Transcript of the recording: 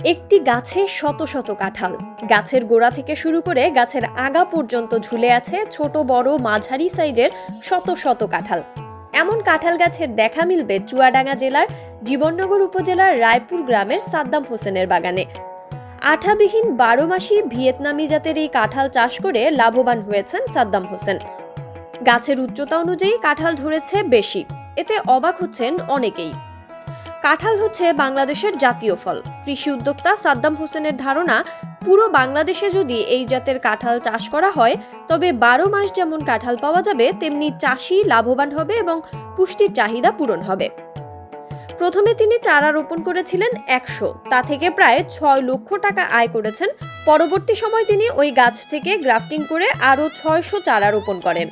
একটি গাছে শত শত কাঁঠাল, গাছের গোড়া থেকে শুরু করে গাছের আগা পর্যন্ত ঝুলে আছে ছোট বড় মাঝারি সাইজের শত শত কাঁঠাল। এমন কাঁঠাল গাছের দেখা মিলবে চুয়াডাঙ্গা জেলার জীবননগর উপজেলার রায়পুর গ্রামের সাদ্দাম হোসেনের বাগানে। আঠাবিহীন 12 মাসি ভিয়েতনামি জাতের এই কাঁঠাল চাষ করে লাভবান হয়েছেন সাদ্দাম হোসেন। গাছের উচ্চতা অনুযায়ী কাঁঠাল ধরেছে বেশি, এতে অবাক হচ্ছেন অনেকেই। কাঁঠাল হচ্ছে বাংলাদেশের জাতীয় ফল। কৃষি উদ্যোক্তা সাদ্দাম হোসেনের ধারণা, পুরো বাংলাদেশে যদি এই জাতের কাঁঠাল চাষ করা হয় তবে 12 মাস যেমন কাঁঠাল পাওয়া যাবে, তেমনি চাষি লাভবান হবে এবং পুষ্টির চাহিদা পূরণ হবে। প্রথমে তিনি চারা রোপণ করেছিলেন 100, তা থেকে প্রায় 6 লক্ষ টাকা আয় করেছেন। পরবর্তী সময় তিনি ওই গাছ থেকে গ্রাফটিং করে আরও 600 চারা রোপণ করেন।